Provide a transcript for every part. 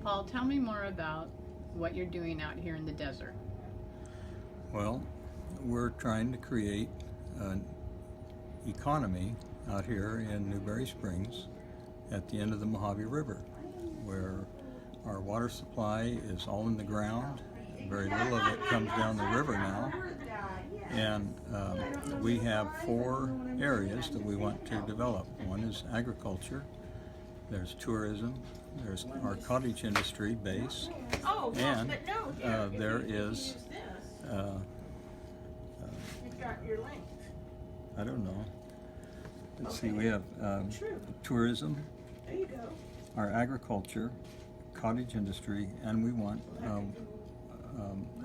Paul, tell me more about what you're doing out here in the desert. Well, we're trying to create an economy out here in Newberry Springs at the end of the Mojave River, where our water supply is all in the ground. Very little of it comes down the river now. And we have 4 areas that we want to develop. One is agriculture, there's tourism, there's our cottage industry base, and there is, I don't know, let's see, we have tourism, our agriculture, cottage industry, and we want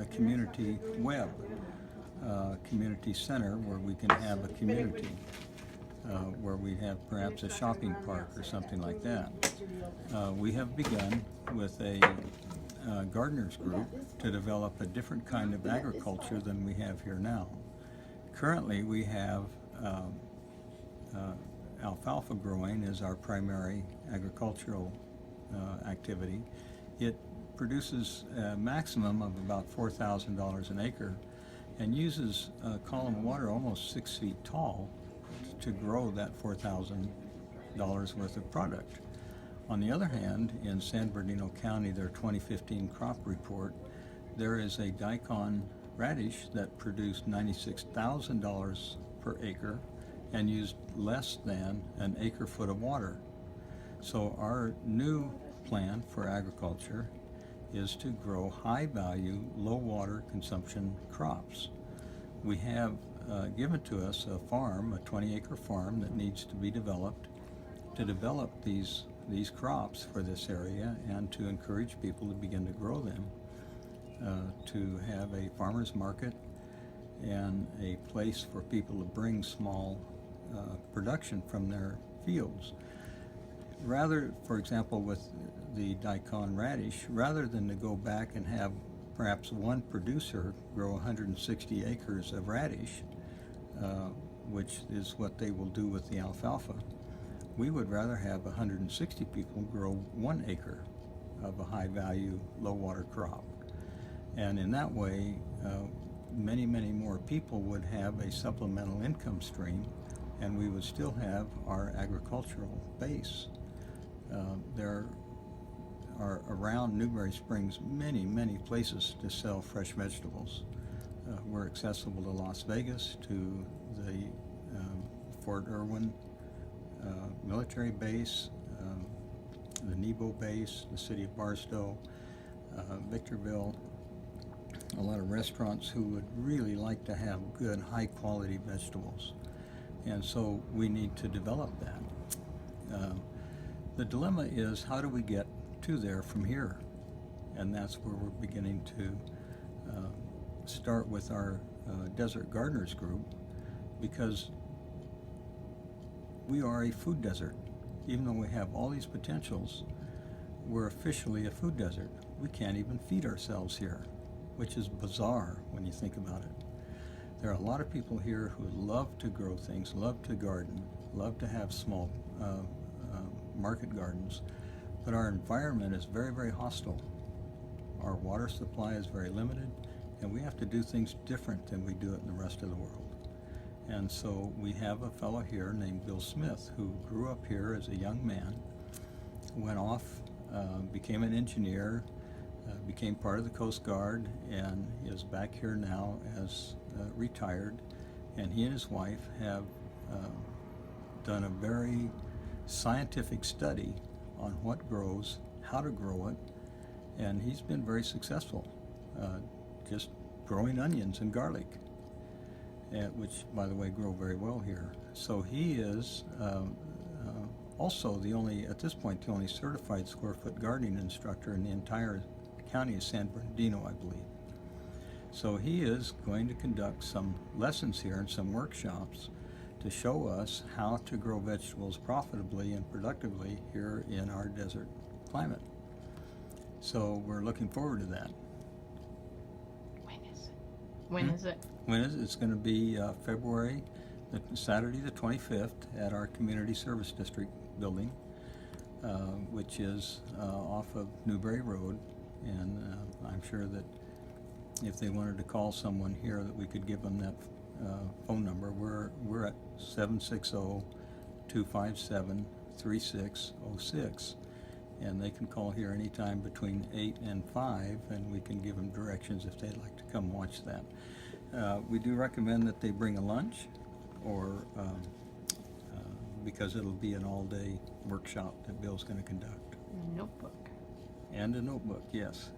a community web, community center where we can have a community, where we have perhaps a shopping park or something like that. We have begun with a gardeners group to develop a different kind of agriculture than we have here now. Currently we have alfalfa growing as our primary agricultural activity. It produces a maximum of about $4,000 an acre and uses a column of water almost 6 feet tall to grow that $4,000 worth of product. On the other hand, in San Bernardino County, their 2015 crop report, there is a daikon radish that produced $96,000 per acre and used less than an acre foot of water. So our new plan for agriculture is to grow high value, low water consumption crops. We have given to us a farm, a 20-acre farm that needs to be developed to develop these crops for this area and to encourage people to begin to grow them, to have a farmer's market and a place for people to bring small production from their fields. Rather, for example, with the daikon radish, rather than to go back and have perhaps one producer grow 160 acres of radish, which is what they will do with the alfalfa, we would rather have 160 people grow 1 acre of a high value, low water crop. And in that way, many more people would have a supplemental income stream, and we would still have our agricultural base. There are around Newberry Springs many places to sell fresh vegetables. We're accessible to Las Vegas, to the Fort Irwin military base, the Nebo base, the city of Barstow, Victorville, a lot of restaurants who would really like to have good high quality vegetables. And so we need to develop that. The dilemma is, how do we get to there from here? And that's where we're beginning to start with our Desert Gardeners group, because we are a food desert. Even though we have all these potentials, we're officially a food desert. We can't even feed ourselves here, which is bizarre when you think about it. There are a lot of people here who love to grow things, love to garden, love to have small market gardens, but our environment is very hostile. Our water supply is very limited, and we have to do things different than we do it in the rest of the world. And so we have a fellow here named Bill Smith, who grew up here as a young man, went off, became an engineer, became part of the Coast Guard, and is back here now as retired. And he and his wife have done a very scientific study on what grows, how to grow it, and he's been very successful, just growing onions and garlic, which, by the way, grow very well here. So he is also at this point, the only certified square foot gardening instructor in the entire county of San Bernardino, I believe. So he is going to conduct some lessons here and some workshops to show us how to grow vegetables profitably and productively here in our desert climate. So we're looking forward to that. When is it? When is it? It's going to be Saturday the 25th at our Community Service District building. which is off of Newberry Road, and I'm sure that if they wanted to call someone here, that we could give them that phone number. We're at 760-257-3606, and they can call here anytime between 8 and 5, and we can give them directions if they'd like to come watch that. We do recommend that they bring a lunch, or because it'll be an all-day workshop that Bill's going to conduct. Notebook. And a notebook, yes.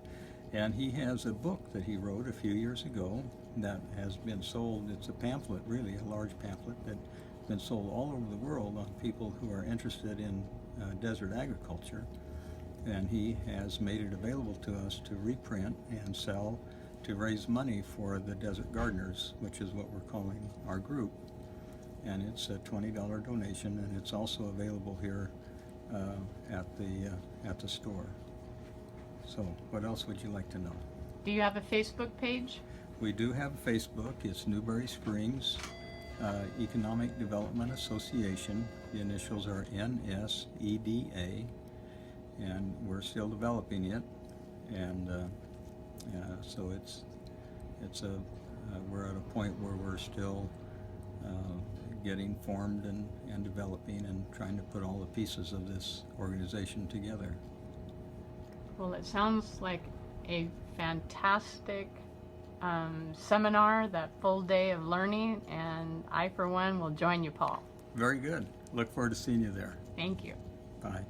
And he has a book that he wrote a few years ago that has been sold. It's a pamphlet, really, a large pamphlet that's been sold all over the world on people who are interested in desert agriculture. And he has made it available to us to reprint and sell to raise money for the Desert Gardeners, which is what we're calling our group. And it's a $20 donation, and it's also available here at the store. So, what else would you like to know? Do you have a Facebook page? We do have a Facebook. It's Newberry Springs Economic Development Association. The initials are NSEDA, and we're still developing it. And so we're at a point where we're still getting formed and developing and trying to put all the pieces of this organization together. Well, it sounds like a fantastic seminar, that full day of learning, and I, for one, will join you, Paul. Very good. Look forward to seeing you there. Thank you. Bye.